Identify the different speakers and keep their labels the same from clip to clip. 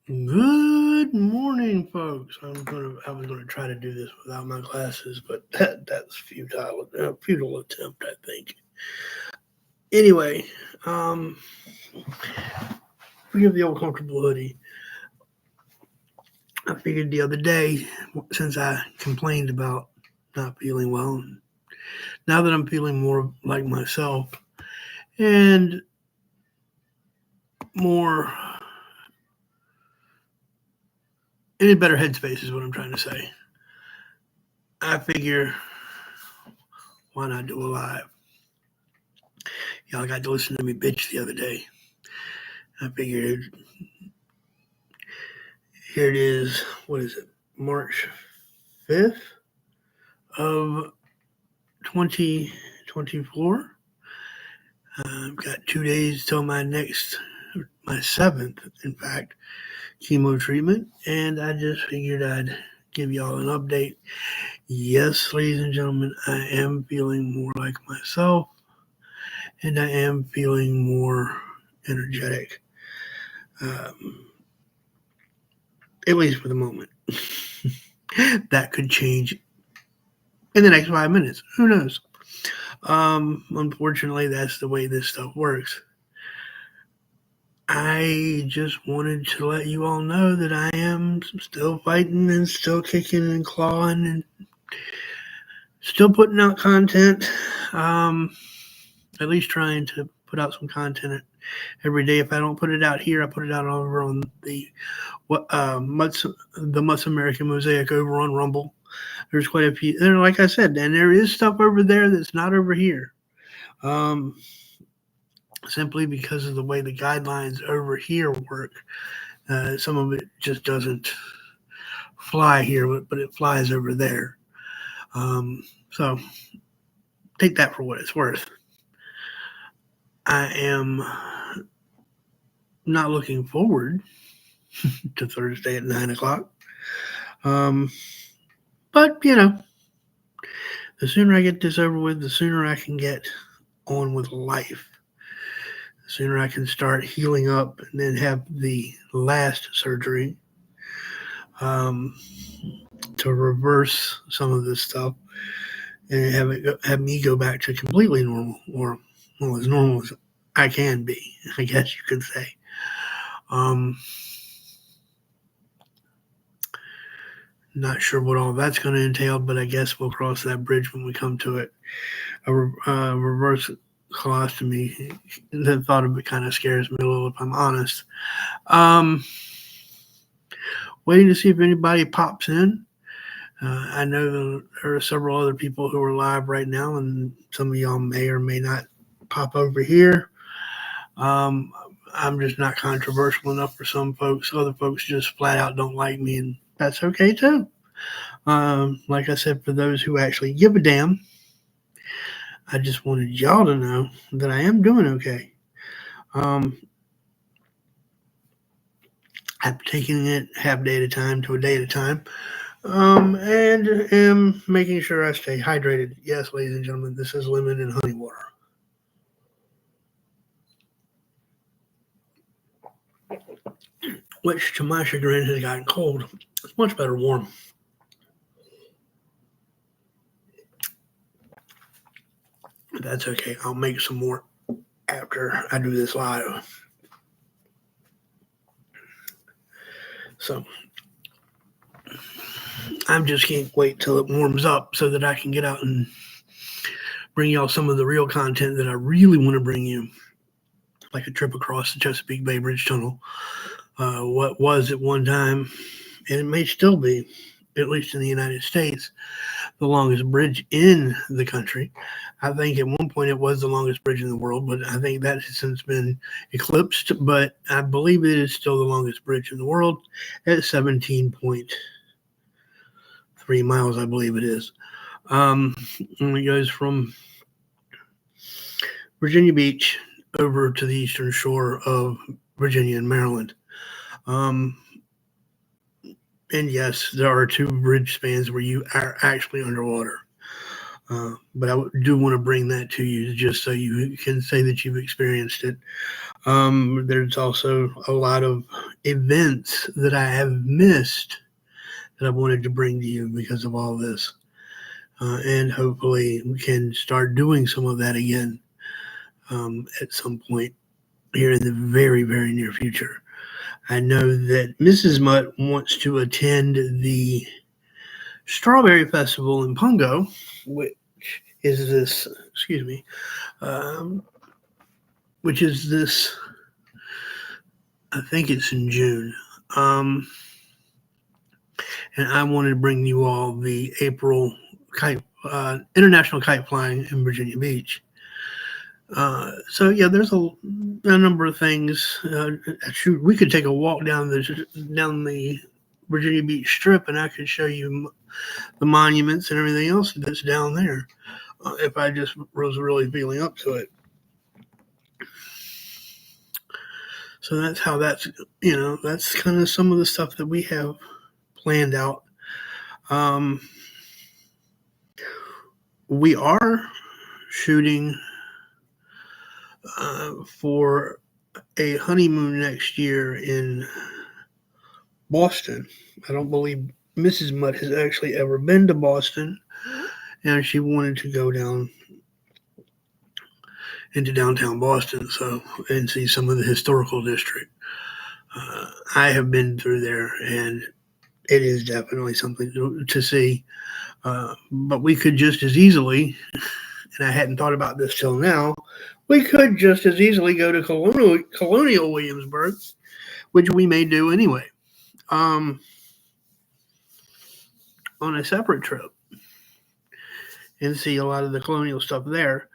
Speaker 1: Good morning, folks. I was gonna try to do this without my glasses, but that's futile. A futile attempt, I think. Anyway, forgive the old comfortable hoodie. I figured the other day, since I complained about not feeling well, now that I'm feeling more like myself and more in a better headspace is what I'm trying to say. I figure, why not do a live? Y'all got to listen to me bitch the other day. I figured, here it is. What is it? March 5th of 2024. I've got 2 days till my 7th, in fact, chemo treatment. And I just figured I'd give y'all an update. Yes, ladies and gentlemen, I am feeling more like myself. And I am feeling more energetic. At least for the moment. That could change in the next 5 minutes. Who knows? Unfortunately, that's the way this stuff works. I just wanted to let you all know that I am still fighting and still kicking and clawing and still putting out content. At least trying to put out some content every day. If I don't put it out here, I put it out over on the Mutts American Mosaic over on Rumble. There's quite a few. And like I said, and there is stuff over there that's not over here. Simply because of the way the guidelines over here work. Some of it just doesn't fly here, but it flies over there. So take that for what it's worth. I am not looking forward to Thursday at 9 o'clock. But, the sooner I get this over with, the sooner I can get on with life. The sooner I can start healing up and then have the last surgery to reverse some of this stuff and have me go back to completely normal, or as normal as I can be, I guess you could say. Not sure what all that's going to entail, but I guess we'll cross that bridge when we come to it. A reverse colostomy, the thought of it kind of scares me a little, if I'm honest. Waiting to see if anybody pops in. I know there are several other people who are live right now, and some of y'all may or may not pop over here. I'm just not controversial enough for some folks. Other folks just flat out don't like me, and that's okay too. Like I said, for those who actually give a damn, I just wanted y'all to know that I am doing okay. I'm taking it half day at a time to a day at a time. And am making sure I stay hydrated. Yes, ladies and gentlemen, this is lemon and honey water. Which, to my chagrin, has gotten cold. It's much better warm. That's okay. I'll make some more after I do this live. So I just can't wait till it warms up so that I can get out and bring y'all some of the real content that I really want to bring you, like a trip across the Chesapeake Bay Bridge Tunnel. What was at one time, and it may still be, at least in the United States, the longest bridge in the country. I think at one point it was the longest bridge in the world, but I think that has since been eclipsed. But I believe it is still the longest bridge in the world at 17.3 miles, I believe it is. And it goes from Virginia Beach over to the eastern shore of Virginia and Maryland. And yes, there are two bridge spans where you are actually underwater. But I do want to bring that to you just so you can say that you've experienced it. There's also a lot of events that I have missed that I wanted to bring to you because of all this. And hopefully we can start doing some of that again at some point here in the very, very near future. I know that Mrs. Mutt wants to attend the Strawberry Festival in Pungo, which is this, which is this, I think it's in June. And I wanted to bring you all the April international kite flying in Virginia Beach. So yeah, there's a number of things. Shoot, we could take a walk down the Virginia Beach Strip, and I could show you the monuments and everything else that's down there if I just was really feeling up to it. So that's how that's kind of some of the stuff that we have planned out. We are shooting for a honeymoon next year in Boston. I don't believe Mrs. Mutt has actually ever been to Boston, and she wanted to go down into downtown Boston and see some of the historical district. I have been through there, and it is definitely something to see. But we could just as easily, and I hadn't thought about this till now, we could just as easily go to Colonial Williamsburg, which we may do anyway, on a separate trip and see a lot of the colonial stuff there.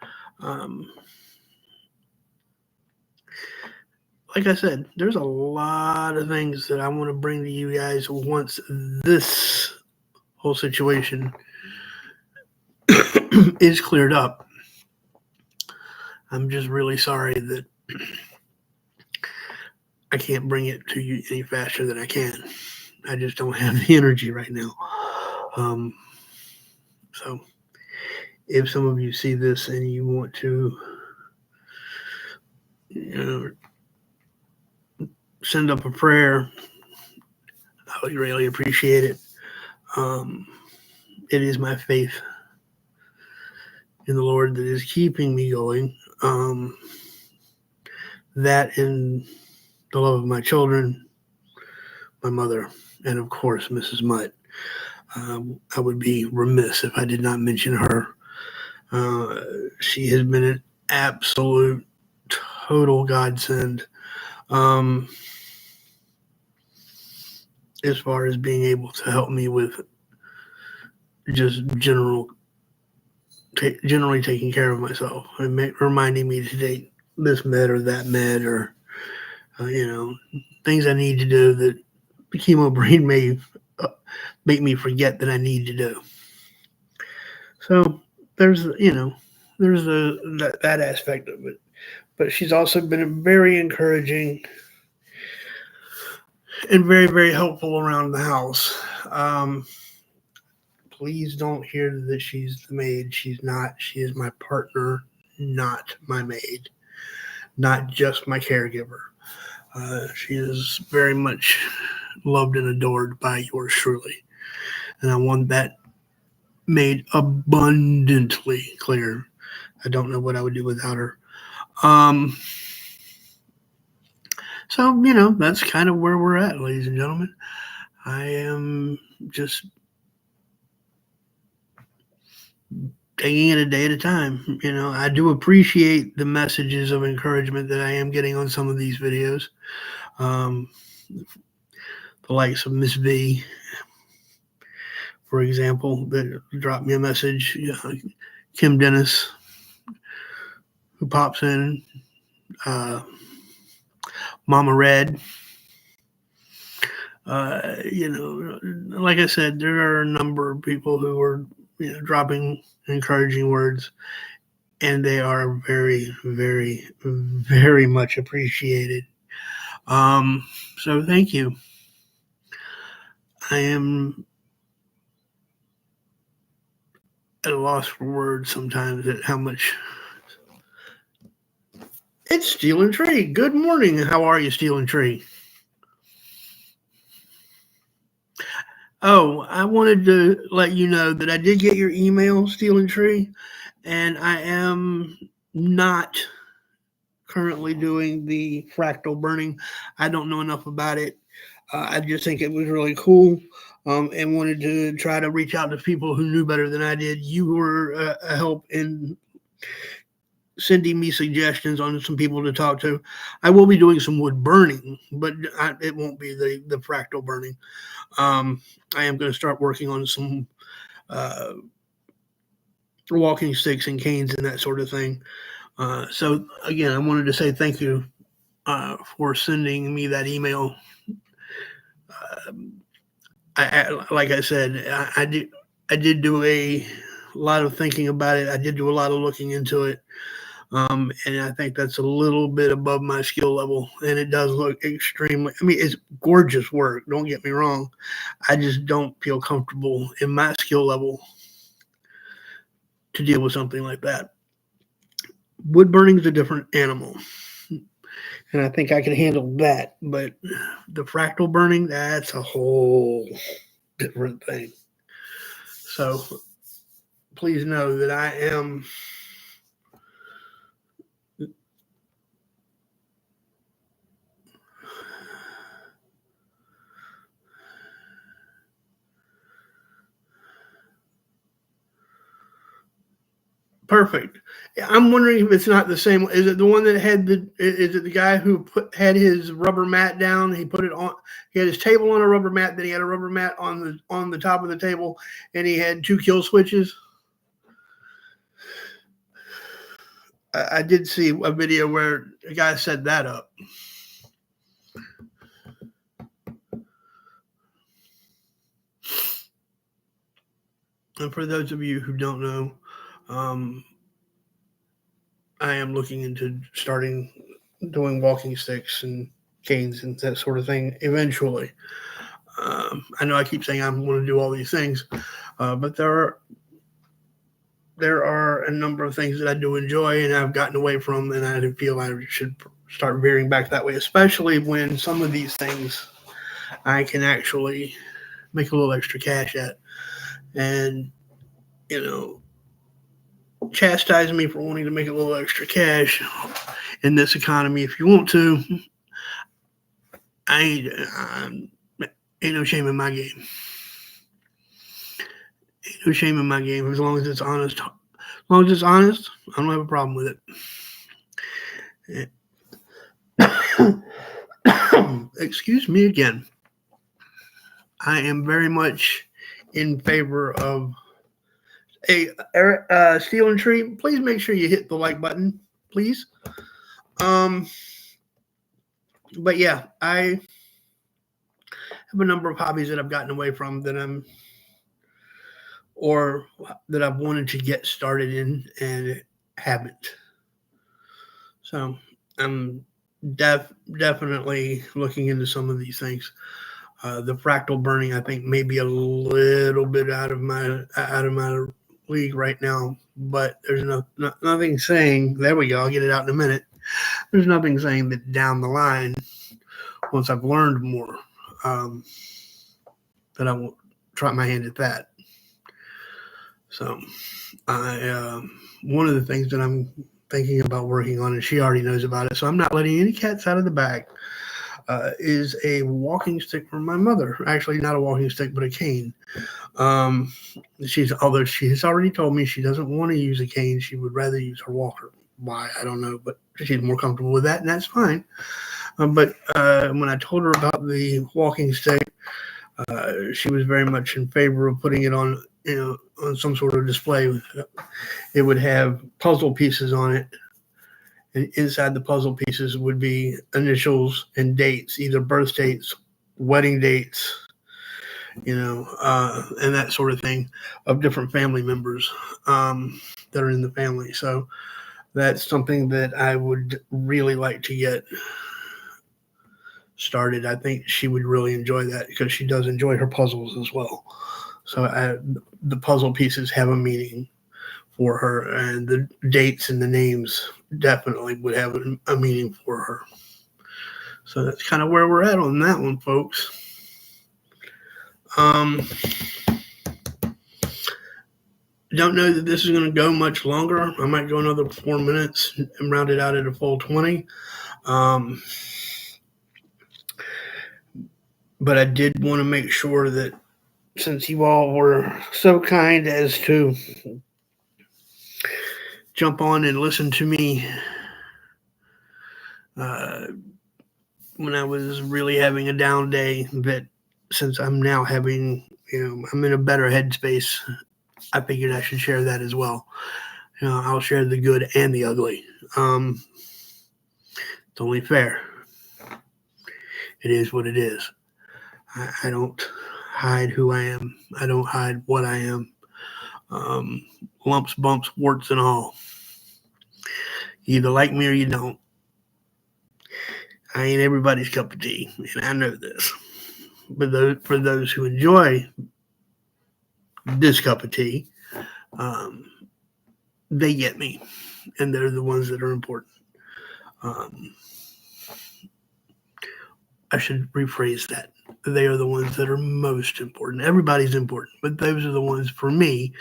Speaker 1: Like I said, there's a lot of things that I want to bring to you guys once this whole situation is cleared up. I'm just really sorry that I can't bring it to you any faster than I can. I just don't have the energy right now. So if some of you see this and you want to, send up a prayer, I would really appreciate it. It is my faith in the Lord that is keeping me going. That and the love of my children, my mother, and of course, Mrs. Mutt. I would be remiss if I did not mention her. She has been an absolute, total godsend. As far as being able to help me with just generally taking care of myself and reminding me to take this med or that med or, things I need to do that the chemo brain may make me forget that I need to do. So there's that aspect of it. But she's also been very encouraging and very, very helpful around the house. Please don't hear that she's the maid. She's not. She is my partner, not my maid, not just my caregiver. She is very much loved and adored by yours truly. And I want that made abundantly clear. I don't know what I would do without her. So, that's kind of where we're at, ladies and gentlemen. I am just taking it a day at a time. I do appreciate the messages of encouragement that I am getting on some of these videos. The likes of Miss V, for example, that dropped me a message. Kim Dennis, who pops in. Mama Red. Like I said, there are a number of people who are dropping encouraging words, and they are very, very, very much appreciated. So thank you. I am at a loss for words sometimes at how much. It's Steel and Tree. Good morning. How are you, Steel and Tree? Oh, I wanted to let you know that I did get your email, Steel and Tree, and I am not currently doing the fractal burning. I don't know enough about it. I just think it was really cool, and wanted to try to reach out to people who knew better than I did. You were a help in sending me suggestions on some people to talk to. I will be doing some wood burning, but it won't be the fractal burning. I am going to start working on some uh, walking sticks and canes and that sort of thing. So again, I wanted to say thank you for sending me that email. Like I said, I did do a lot of thinking about it. I did do a lot of looking into it. And I think that's a little bit above my skill level, and it does look extremely. I mean, it's gorgeous work. Don't get me wrong. I just don't feel comfortable in my skill level to deal with something like that. Wood burning is a different animal, and I think I can handle that. But the fractal burning, that's a whole different thing. So please know that I am perfect. I'm wondering if it's not the same. Is it the one that had the? Is it the guy who had his rubber mat down? He put it on. He had his table on a rubber mat. Then he had a rubber mat on the top of the table, and he had two kill switches. I did see a video where a guy set that up. And for those of you who don't know, I am looking into starting doing walking sticks and canes and that sort of thing eventually. I know I keep saying I'm going to do all these things, but there are a number of things that I do enjoy and I've gotten away from, and I feel I should start veering back that way, especially when some of these things I can actually make a little extra cash at. And, you know, chastise me for wanting to make a little extra cash in this economy if you want to. Ain't no shame in my game. Ain't no shame in my game as long as it's honest. As long as it's honest, I don't have a problem with it. Excuse me again. I am very much in favor of Steel and Tree. Please make sure you hit the like button, please. But yeah, I have a number of hobbies that I've gotten away from that I've wanted to get started in and haven't. So I'm definitely looking into some of these things. The fractal burning, I think, may be a little bit out of my league right now, but there's nothing saying. There we go. I'll get it out in a minute. There's nothing saying that down the line, once I've learned more, that I won't try my hand at that. So, one of the things that I'm thinking about working on, and she already knows about it, so I'm not letting any cats out of the bag, is a walking stick from my mother. Actually, not a walking stick, but a cane. Although she has already told me she doesn't want to use a cane, she would rather use her walker. Why, I don't know, but she's more comfortable with that, and that's fine. But when I told her about the walking stick, she was very much in favor of putting it on, on some sort of display. It would have puzzle pieces on it, and inside the puzzle pieces would be initials and dates, either birth dates, wedding dates, and that sort of thing of different family members that are in the family. So that's something that I would really like to get started. I think she would really enjoy that because she does enjoy her puzzles as well. So the puzzle pieces have a meaning for her, and the dates and the names definitely would have a meaning for her. So that's kind of where we're at on that one, folks. Don't know that this is going to go much longer. I might go another 4 minutes and round it out at a full 20. But I did want to make sure that since you all were so kind as to jump on and listen to me when I was really having a down day, that since I'm now having, I'm in a better headspace, I figured I should share that as well. I'll share the good and the ugly. It's only fair. It is what it is. I don't hide who I am. I don't hide what I am. Lumps, bumps, warts, and all. You either like me or you don't. I ain't everybody's cup of tea, and I know this. But for those who enjoy this cup of tea, they get me, and they're the ones that are important. I should rephrase that. They are the ones that are most important. Everybody's important, but those are the ones for me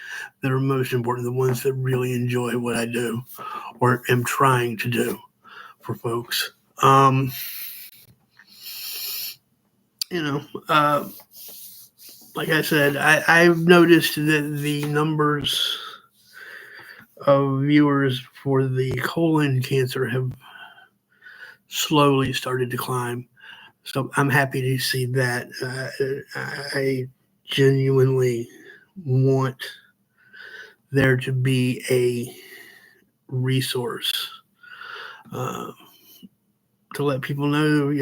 Speaker 1: that are most important, the ones that really enjoy what I do or am trying to do for folks. Like I said, I've noticed that the numbers of viewers for the colon cancer have slowly started to climb. So I'm happy to see that. I genuinely want there to be a resource to let people know,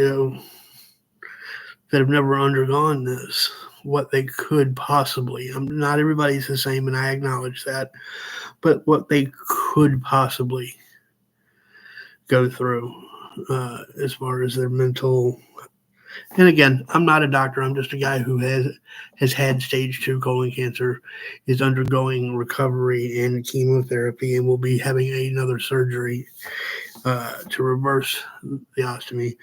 Speaker 1: that have never undergone this, what they could possibly. Not everybody's the same, and I acknowledge that, but what they could possibly go through as far as their mental. And again, I'm not a doctor. I'm just a guy who has had stage 2 colon cancer, is undergoing recovery and chemotherapy, and will be having another surgery to reverse the ostomy.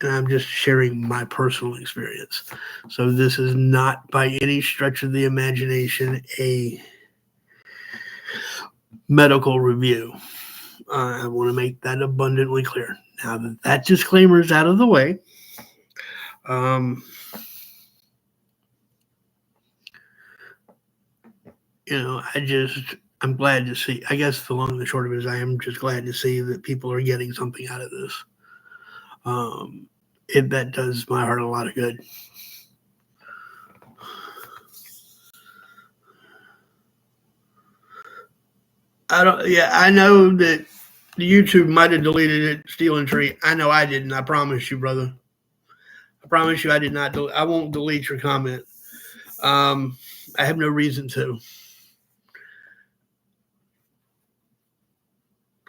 Speaker 1: And I'm just sharing my personal experience. So this is not by any stretch of the imagination a medical review. I want to make that abundantly clear. Now that disclaimer is out of the way, I'm glad to see, I guess the long and the short of it is I am just glad to see that people are getting something out of this. That does my heart a lot of good. I know that YouTube might have deleted it, Steel and Tree. I know I didn't. I promise you, brother. I promise you I did not. I won't delete your comment. I have no reason to.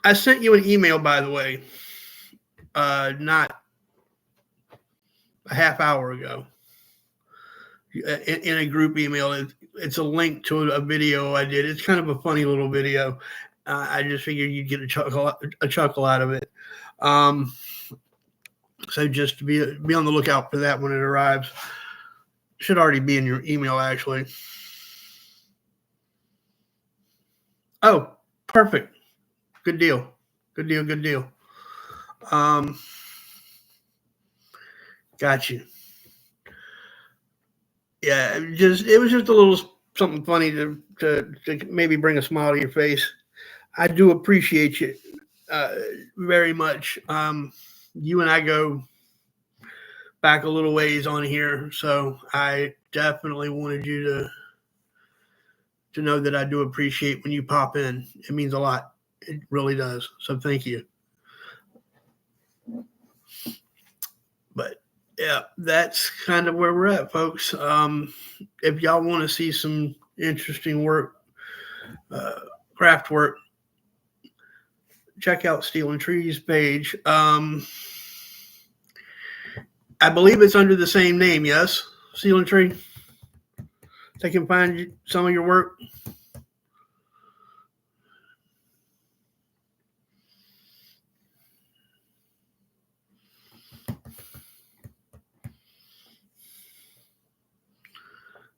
Speaker 1: I sent you an email, by the way, not a half hour ago, in a group email. It's a link to a video I did. It's kind of a funny little video. I just figured you'd get a chuckle out of it. So just to be on the lookout for that when it arrives. Should already be in your email, actually. Oh, perfect. Good deal. Good deal. Got you. Yeah, it was just a little something funny to maybe bring a smile to your face. I do appreciate you very much. You and I go back a little ways on here, so I definitely wanted you to know that I do appreciate when you pop in. It means a lot. It really does. So thank you. But yeah, that's kind of where we're at, folks. If y'all want to see some interesting work, craft work, check out Steel and Tree's page. I believe it's under the same name, yes? Steel and Tree? they can find some of your work?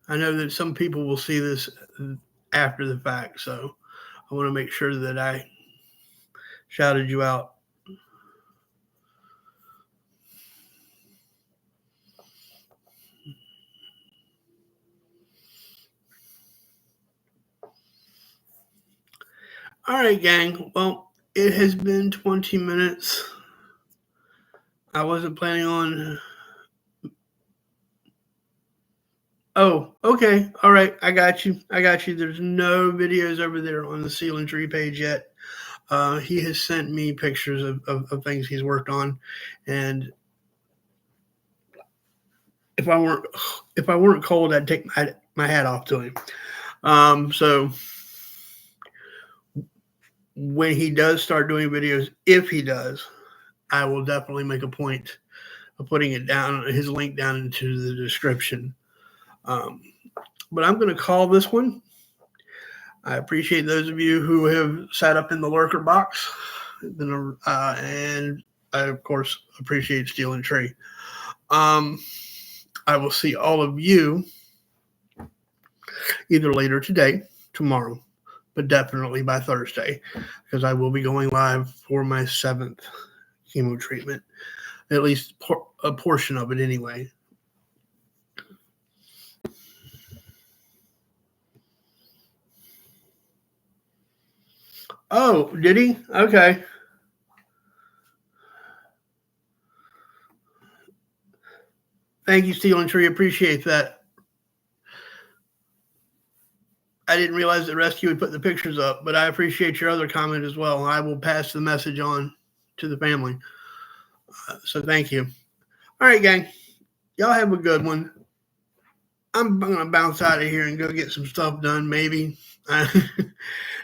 Speaker 1: I know that some people will see this after the fact, so I want to make sure that I shouted you out. All right, gang. Well, it has been 20 minutes. I wasn't planning on. Oh, okay. All right. I got you. There's no videos over there on the Ceiling Tree page yet. He has sent me pictures of things he's worked on, and if I weren't cold, I'd take my hat off to him. So when he does start doing videos, if he does, I will definitely make a point of putting it down, his link down into the description. But I'm going to call this one. I appreciate those of you who have sat up in the lurker box, and I of course appreciate Steel and Tree. I will see all of you either later today, tomorrow, but definitely by Thursday, because I will be going live for my 7th chemo treatment, at least a portion of it anyway. Oh, did he? Okay. Thank you, Steel and Tree. Appreciate that. I didn't realize that Rescue would put the pictures up, but I appreciate your other comment as well. I will pass the message on to the family. So thank you. All right, gang. Y'all have a good one. I'm going to bounce out of here and go get some stuff done, maybe.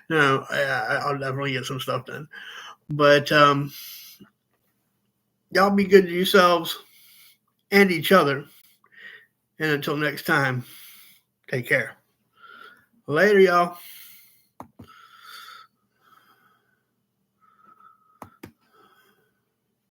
Speaker 1: No, I'll definitely get some stuff done. But y'all be good to yourselves and each other. And until next time, take care. Later, y'all.